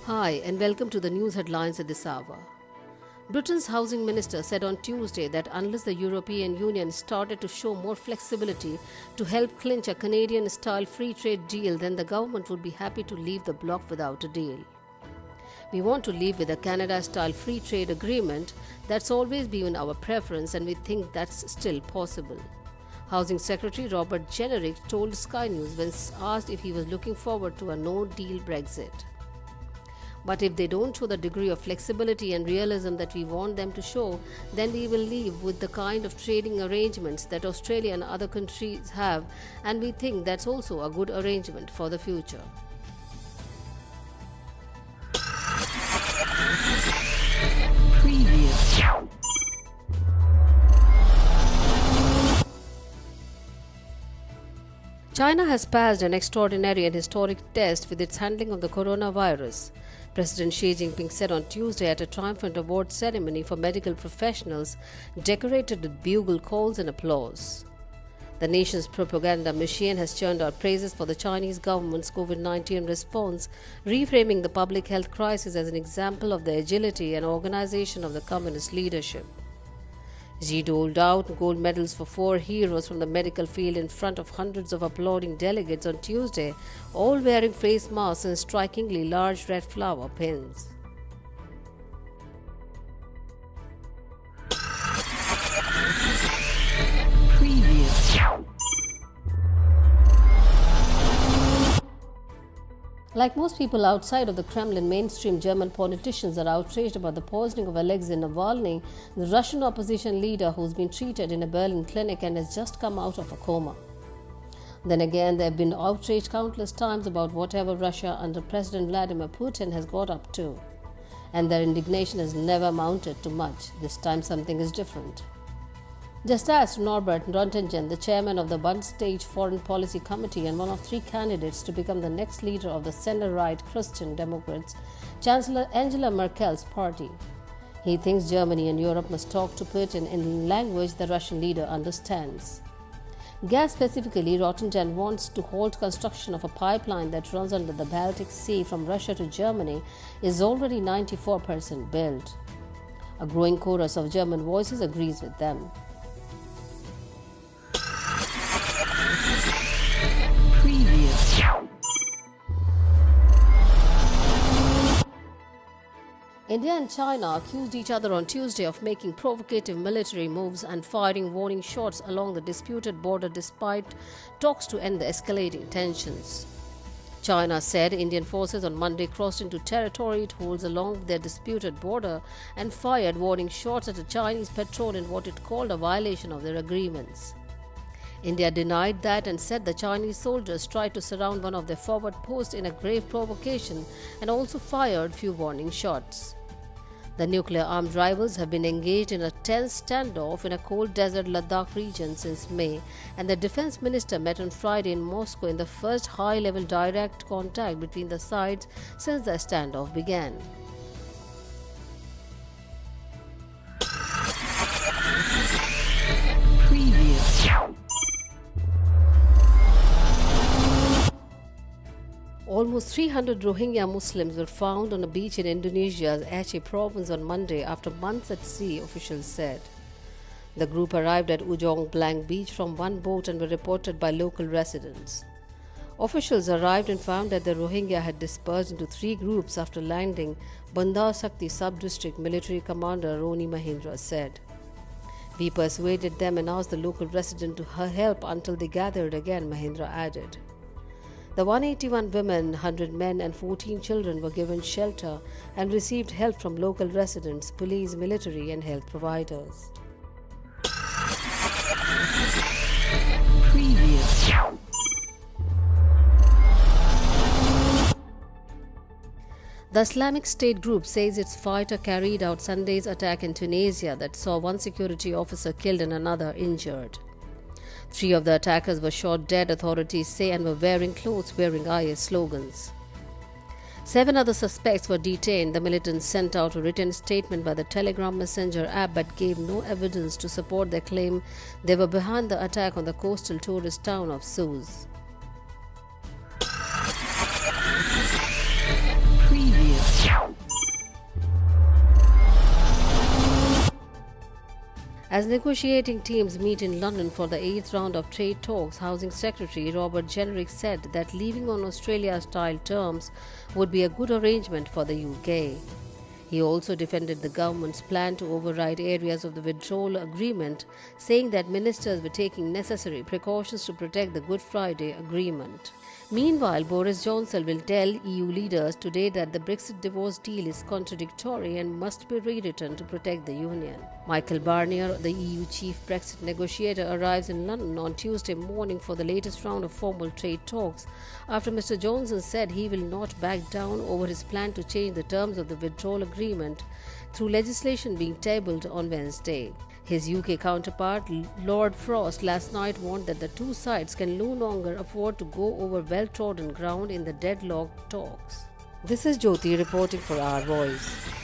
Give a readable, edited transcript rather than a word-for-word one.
Hi, and welcome to the news headlines at this hour. Britain's housing minister said on Tuesday that unless the European Union started to show more flexibility to help clinch a Canadian style free trade deal, then the government would be happy to leave the bloc without a deal. We want to leave with a Canada style free trade agreement. That's always been our preference, and we think that's still possible. Housing Secretary Robert Jenrick told Sky News when asked if he was looking forward to a no deal Brexit. But if they don't show the degree of flexibility and realism that we want them to show, then we will leave with the kind of trading arrangements that Australia and other countries have, and we think that's also a good arrangement for the future. Preview. China has passed an extraordinary and historic test with its handling of the coronavirus. President Xi Jinping said on Tuesday at a triumphant award ceremony for medical professionals decorated with bugle calls and applause. The nation's propaganda machine has churned out praises for the Chinese government's COVID-19 response, reframing the public health crisis as an example of the agility and organization of the communist leadership. Xi doled out gold medals for 4 heroes from the medical field in front of hundreds of applauding delegates on Tuesday, all wearing face masks and strikingly large red flower pins. Preview. Like most people outside of the Kremlin, mainstream German politicians are outraged about the poisoning of Alexei Navalny, the Russian opposition leader who's been treated in a Berlin clinic and has just come out of a coma. Then again, there have been outraged countless times about whatever Russia under President Vladimir Putin has got up to. And their indignation has never amounted to much. This time something is different. Just as Norbert Röntgen, the chairman of the Bundestag Foreign Policy Committee and one of 3 candidates to become the next leader of the center-right Christian Democrats, Chancellor Angela Merkel's party. He thinks Germany and Europe must talk to Putin in language the Russian leader understands. Gas specifically, Röntgen wants to halt construction of a pipeline that runs under the Baltic Sea from Russia to Germany is already 94% built. A growing chorus of German voices agrees with them. Preview. India and China accused each other on Tuesday of making provocative military moves and firing warning shots along the disputed border despite talks to end the escalating tensions. China said Indian forces on Monday crossed into territory it holds along their disputed border and fired warning shots at a Chinese patrol in what it called a violation of their agreements. India denied that and said the Chinese soldiers tried to surround one of their forward posts in a grave provocation and also fired few warning shots. The nuclear-armed rivals have been engaged in a tense standoff in a cold desert Ladakh region since May, and the defense minister met on Friday in Moscow in the first high-level direct contact between the sides since the standoff began. Preview. Almost 300 Rohingya Muslims were found on a beach in Indonesia's Aceh province on Monday after months at sea, officials said. The group arrived at Ujong Blank Beach from one boat and were reported by local residents. Officials arrived and found that the Rohingya had dispersed into 3 groups after landing, Bandar Sakti Sub-District Military Commander Roni Mahindra said. We persuaded them and asked the local resident to help until they gathered again, Mahindra added. The 181 women, 100 men and 14 children were given shelter and received help from local residents, police, military and health providers. Preview. The Islamic State group says its fighter carried out Sunday's attack in Tunisia that saw 1 security officer killed and another injured. 3 of the attackers were shot dead, authorities say, and were wearing clothes bearing IS slogans. 7 other suspects were detained. The militants sent out a written statement by the Telegram Messenger app but gave no evidence to support their claim they were behind the attack on the coastal tourist town of Sousse. Preview. As negotiating teams meet in London for the 8th round of trade talks, Housing Secretary Robert Jenrick said that leaving on Australia-style terms would be a good arrangement for the UK. He also defended the government's plan to override areas of the withdrawal agreement, saying that ministers were taking necessary precautions to protect the Good Friday Agreement. Meanwhile, Boris Johnson will tell EU leaders today that the Brexit divorce deal is contradictory and must be rewritten to protect the Union. Michael Barnier, the EU chief Brexit negotiator, arrives in London on Tuesday morning for the latest round of formal trade talks, after Mr. Johnson said he will not back down over his plan to change the terms of the withdrawal agreement through legislation being tabled on Wednesday. His UK counterpart, Lord Frost, last night warned that the two sides can no longer afford to go over well-trodden ground in the deadlocked talks. This is Jyoti reporting for Our Voice.